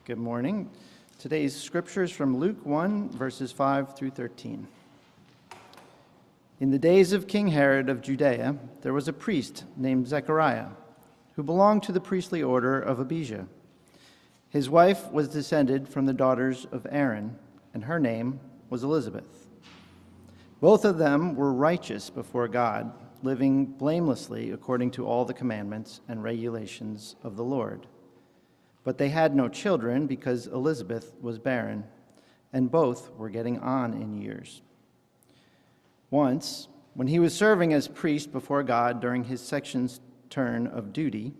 Good morning. Today's scripture is from Luke 1, verses 5 through 13. In the days of King Herod of Judea, there was a priest named Zechariah, who belonged to the priestly order of Abijah. His wife was descended from the daughters of Aaron, and her name was Elizabeth. Both of them were righteous before God, living blamelessly according to all the commandments and regulations of the Lord. But they had no children because Elizabeth was barren, and both were getting on in years. Once, when he was serving as priest before God during his section's turn of duty,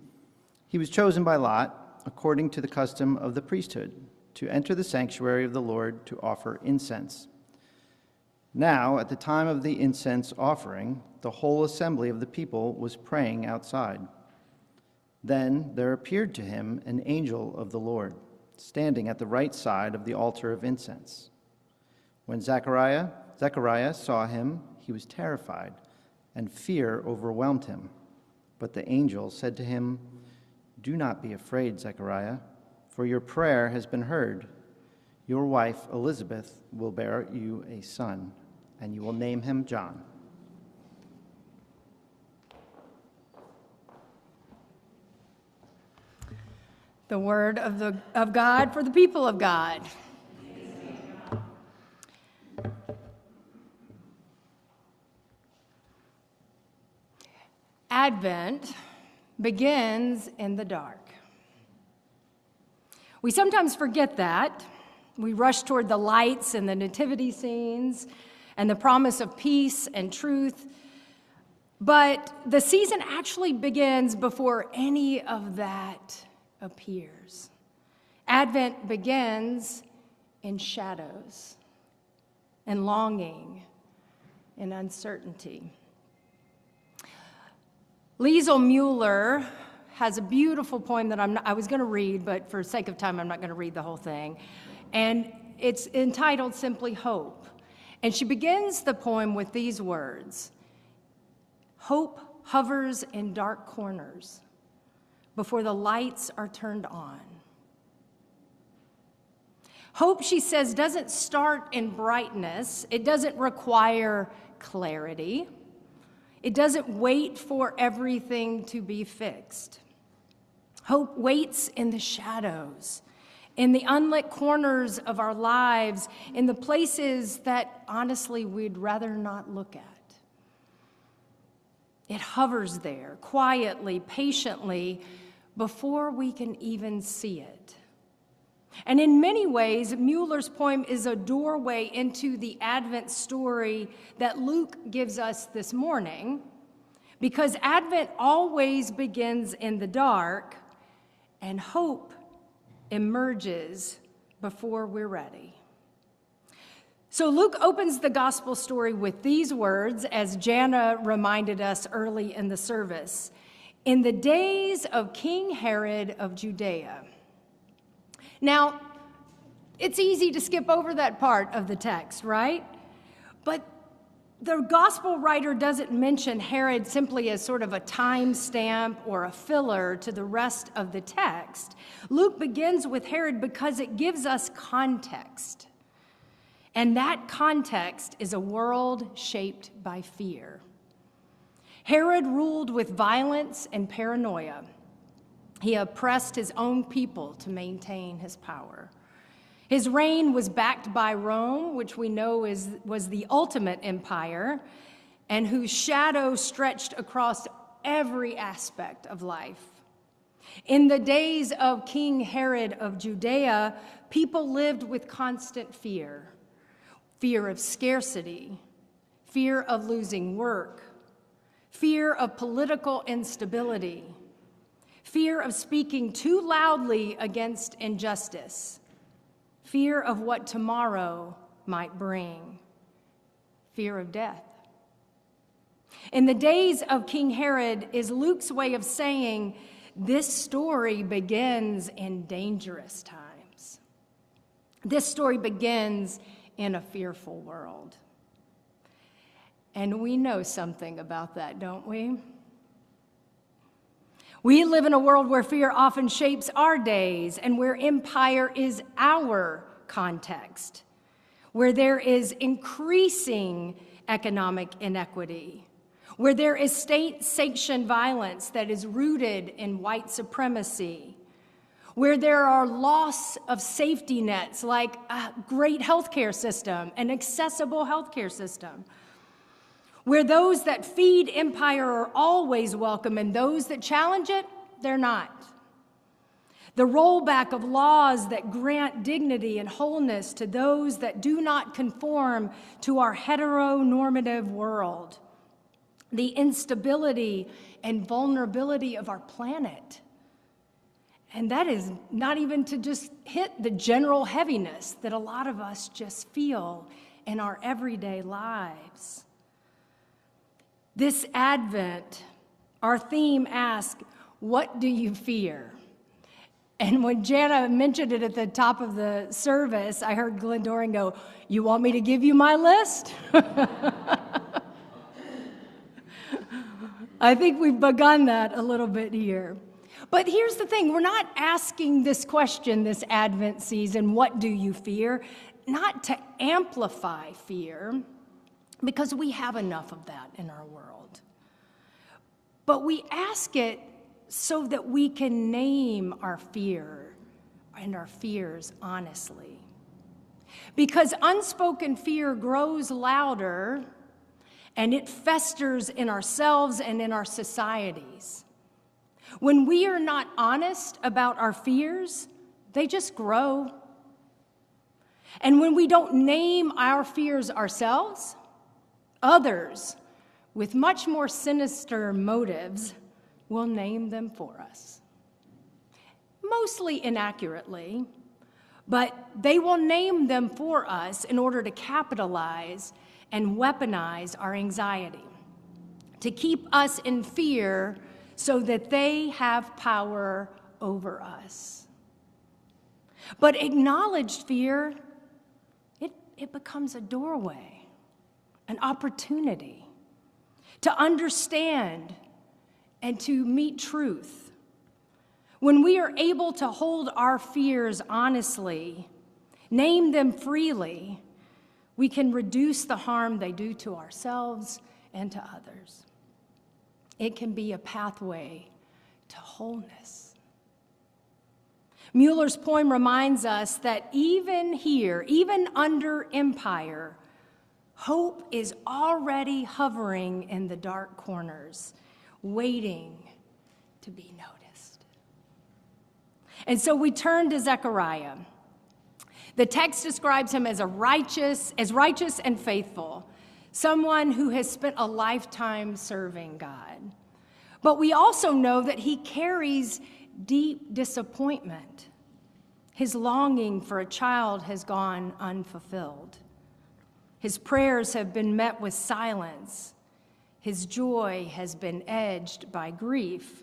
he was chosen by lot, according to the custom of the priesthood, to enter the sanctuary of the Lord to offer incense. Now, at the time of the incense offering, the whole assembly of the people was praying outside. Then there appeared to him an angel of the Lord, standing at the right side of the altar of incense. When Zechariah saw him, he was terrified, and fear overwhelmed him. But the angel said to him, "Do not be afraid, Zechariah, for your prayer has been heard. Your wife Elizabeth will bear you a son, and you will name him John." The word of God for the people of God. Advent begins in the dark. We sometimes forget that. We rush toward the lights and the nativity scenes and the promise of peace and truth. But the season actually begins before any of that appears. Advent begins in shadows and longing and uncertainty. Liesl Mueller has a beautiful poem that I was going to read, but for sake of time, I'm not going to read the whole thing. And it's entitled simply Hope. And she begins the poem with these words: "Hope hovers in dark corners before the lights are turned on." Hope, she says, doesn't start in brightness. It doesn't require clarity. It doesn't wait for everything to be fixed. Hope waits in the shadows, in the unlit corners of our lives, in the places that, honestly, we'd rather not look at. It hovers there, quietly, patiently, before we can even see it. And in many ways, Mueller's poem is a doorway into the Advent story that Luke gives us this morning, because Advent always begins in the dark, and hope emerges before we're ready. So Luke opens the gospel story with these words, as Jana reminded us early in the service: "In the days of King Herod of Judea." Now, it's easy to skip over that part of the text, right? But the gospel writer doesn't mention Herod simply as sort of a time stamp or a filler to the rest of the text. Luke begins with Herod because it gives us context. And that context is a world shaped by fear. Herod ruled with violence and paranoia. He oppressed his own people to maintain his power. His reign was backed by Rome, which we know was the ultimate empire, and whose shadow stretched across every aspect of life. In the days of King Herod of Judea, people lived with constant fear. Fear of scarcity, fear of losing work, fear of political instability, fear of speaking too loudly against injustice, fear of what tomorrow might bring, fear of death. In the days of King Herod is Luke's way of saying this story begins in dangerous times. This story begins in a fearful world. And we know something about that, don't we? We live in a world where fear often shapes our days and where empire is our context, where there is increasing economic inequity, where there is state-sanctioned violence that is rooted in white supremacy, where there are loss of safety nets like a great healthcare system, an accessible healthcare system, where those that feed empire are always welcome and those that challenge it, they're not. The rollback of laws that grant dignity and wholeness to those that do not conform to our heteronormative world. The instability and vulnerability of our planet. And that is not even to just hit the general heaviness that a lot of us just feel in our everyday lives. This Advent, our theme asks, what do you fear? And when Jana mentioned it at the top of the service, I heard Glenn Doran go, you want me to give you my list? I think we've begun that a little bit here. But here's the thing, we're not asking this question this Advent season, what do you fear? Not to amplify fear, because we have enough of that in our world. But we ask it so that we can name our fear and our fears honestly. Because unspoken fear grows louder and it festers in ourselves and in our societies. When we are not honest about our fears, they just grow. And when we don't name our fears ourselves, others with much more sinister motives will name them for us. Mostly inaccurately, but they will name them for us in order to capitalize and weaponize our anxiety, to keep us in fear so that they have power over us. But acknowledged fear, it becomes a doorway, an opportunity to understand and to meet truth. When we are able to hold our fears honestly, name them freely, we can reduce the harm they do to ourselves and to others. It can be a pathway to wholeness. Mueller's poem reminds us that even here, even under empire, hope is already hovering in the dark corners, waiting to be noticed. And so we turn to Zechariah. The text describes him as righteous and faithful, someone who has spent a lifetime serving God. But we also know that he carries deep disappointment. His longing for a child has gone unfulfilled. His prayers have been met with silence. His joy has been edged by grief.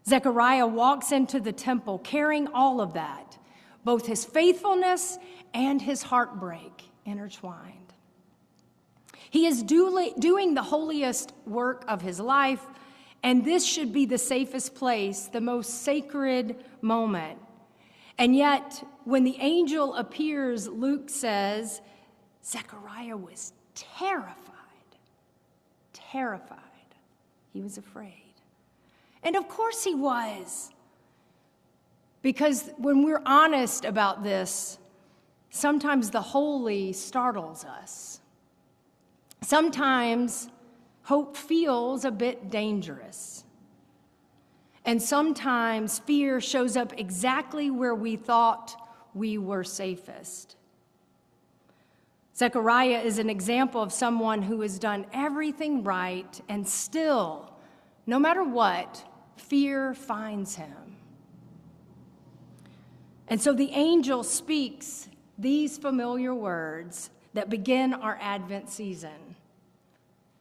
Zechariah walks into the temple carrying all of that, both his faithfulness and his heartbreak intertwined. He is doing the holiest work of his life, and this should be the safest place, the most sacred moment. And yet, when the angel appears, Luke says, Zechariah was terrified. He was afraid. And of course he was. Because when we're honest about this, sometimes the holy startles us. Sometimes hope feels a bit dangerous. And sometimes fear shows up exactly where we thought we were safest. Zechariah is an example of someone who has done everything right, and still, no matter what, fear finds him. And so the angel speaks these familiar words that begin our Advent season.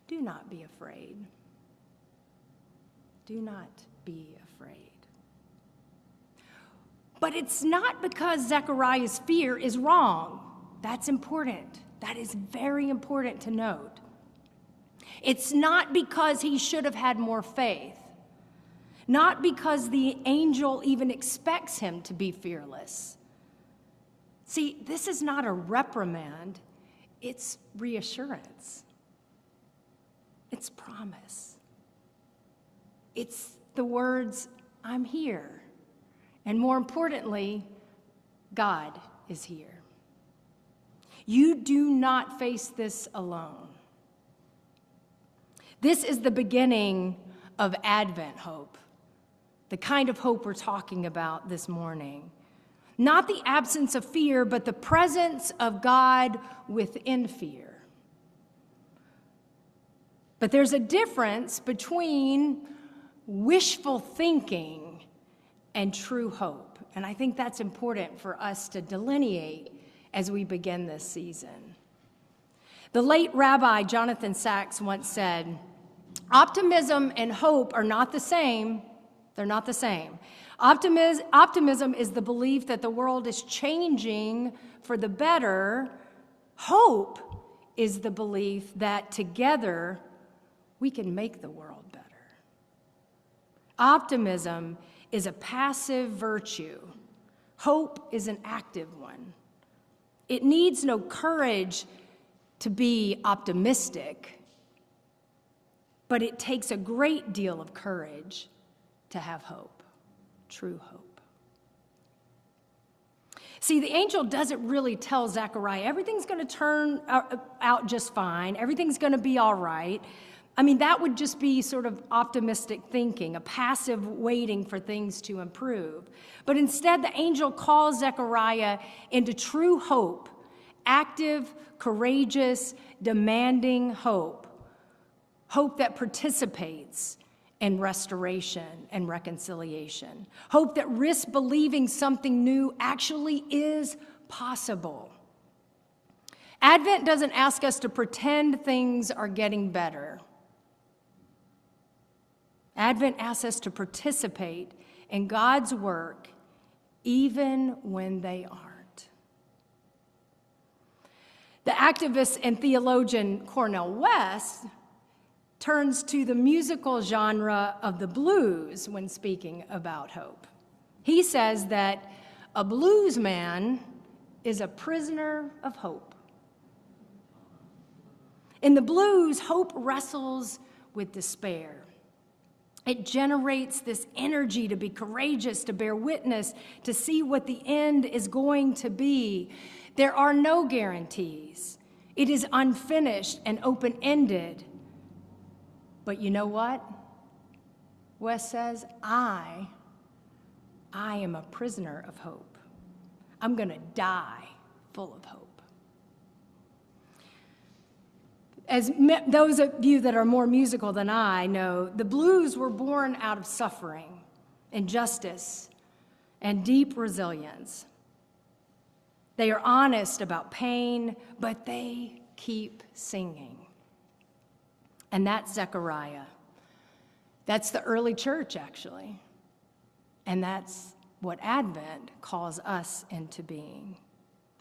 Do not be afraid. Do not be afraid. But it's not because Zechariah's fear is wrong. That's important. That is very important to note. It's not because he should have had more faith. not because the angel even expects him to be fearless. See, this is not a reprimand, it's reassurance. It's promise. It's the words, I'm here. And more importantly, God is here. You do not face this alone. This is the beginning of Advent hope, the kind of hope we're talking about this morning. Not the absence of fear, but the presence of God within fear. But there's a difference between wishful thinking and true hope. And I think that's important for us to delineate as we begin this season. The late Rabbi Jonathan Sacks once said, optimism and hope are not the same. They're not the same. Optimism is the belief that the world is changing for the better. Hope is the belief that together we can make the world better. Optimism is a passive virtue. Hope is an active one. It needs no courage to be optimistic, but it takes a great deal of courage to have hope, true hope. See, the angel doesn't really tell Zechariah, everything's going to turn out just fine, everything's going to be all right. I mean, that would just be sort of optimistic thinking, a passive waiting for things to improve. But instead, the angel calls Zechariah into true hope, active, courageous, demanding hope, hope that participates in restoration and reconciliation, hope that risks believing something new actually is possible. Advent doesn't ask us to pretend things are getting better. Advent asks us to participate in God's work even when they aren't. The activist and theologian Cornel West turns to the musical genre of the blues when speaking about hope. He says that a blues man is a prisoner of hope. In the blues, hope wrestles with despair. It generates this energy to be courageous, to bear witness, to see what the end is going to be. There are no guarantees. It is unfinished and open-ended. But you know what? Wes says, I am a prisoner of hope. I'm going to die full of hope. As those of you that are more musical than I know, the blues were born out of suffering, injustice, and deep resilience. They are honest about pain, but they keep singing. And that's Zechariah. That's the early church, actually. And that's what Advent calls us into being.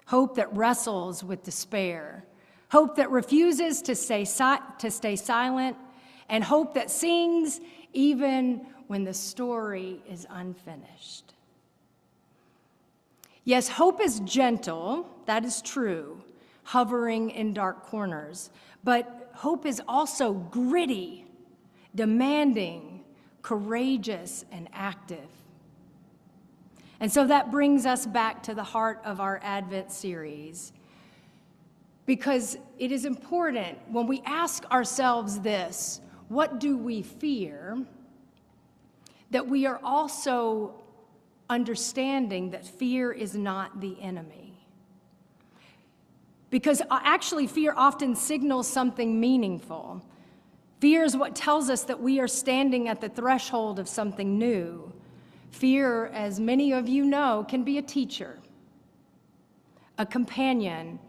Hope that wrestles with despair. Hope that refuses to stay silent, and hope that sings even when the story is unfinished. Yes, hope is gentle, that is true, hovering in dark corners, but hope is also gritty, demanding, courageous, and active. And so that brings us back to the heart of our Advent series. Because it is important when we ask ourselves this, what do we fear? That we are also understanding that fear is not the enemy. Because actually fear often signals something meaningful. Fear is what tells us that we are standing at the threshold of something new. Fear, as many of you know, can be a teacher, a companion,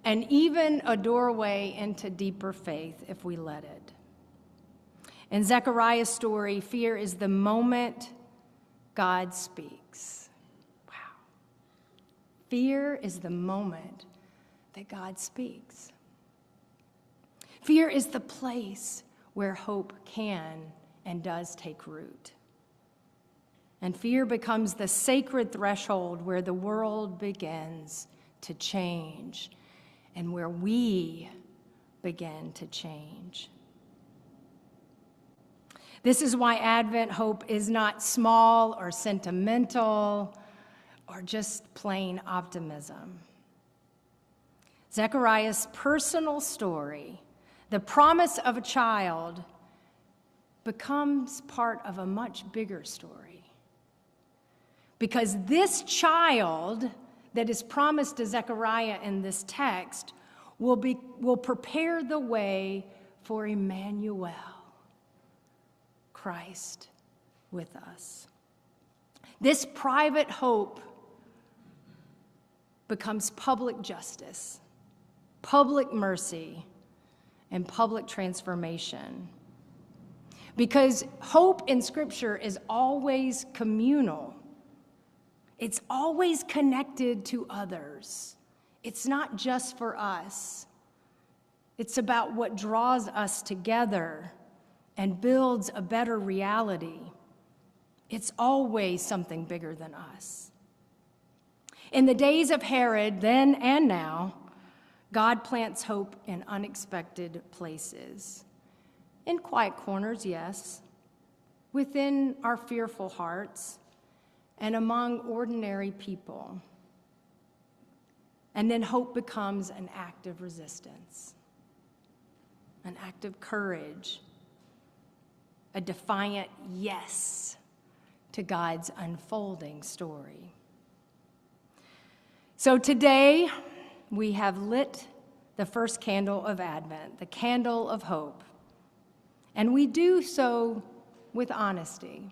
and even a doorway into deeper faith if we let it. In Zechariah's story, fear is the moment God speaks. Wow. Fear is the moment that God speaks. Fear is the place where hope can and does take root. And fear becomes the sacred threshold where the world begins to change and where we begin to change. This is why Advent hope is not small or sentimental or just plain optimism. Zechariah's personal story, the promise of a child, becomes part of a much bigger story. Because this child that is promised to Zechariah in this text will prepare the way for Emmanuel, Christ with us. This private hope becomes public justice, public mercy, and public transformation. Because hope in Scripture is always communal. It's always connected to others. It's not just for us. It's about what draws us together and builds a better reality. It's always something bigger than us. In the days of Herod, then and now, God plants hope in unexpected places. In quiet corners, yes, within our fearful hearts, and among ordinary people. And then hope becomes an act of resistance, an act of courage, a defiant yes to God's unfolding story. So today, we have lit the first candle of Advent, the candle of hope. And we do so with honesty,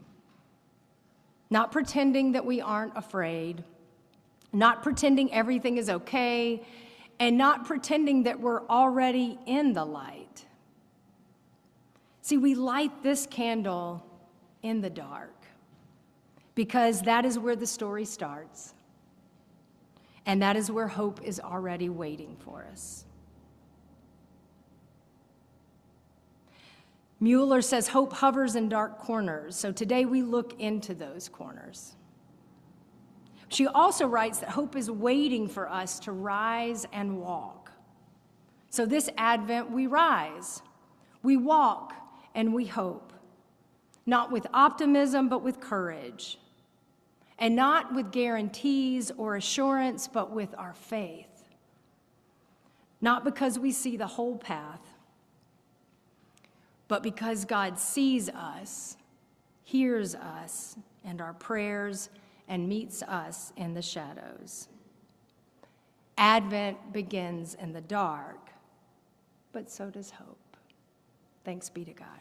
not pretending that we aren't afraid, not pretending everything is okay, and not pretending that we're already in the light. See, we light this candle in the dark because that is where the story starts, and that is where hope is already waiting for us. Mueller says hope hovers in dark corners, so today we look into those corners. She also writes that hope is waiting for us to rise and walk. So this Advent, we rise, we walk, and we hope. Not with optimism, but with courage. And not with guarantees or assurance, but with our faith. Not because we see the whole path, but because God sees us, hears us and our prayers, and meets us in the shadows. Advent begins in the dark, but so does hope. Thanks be to God.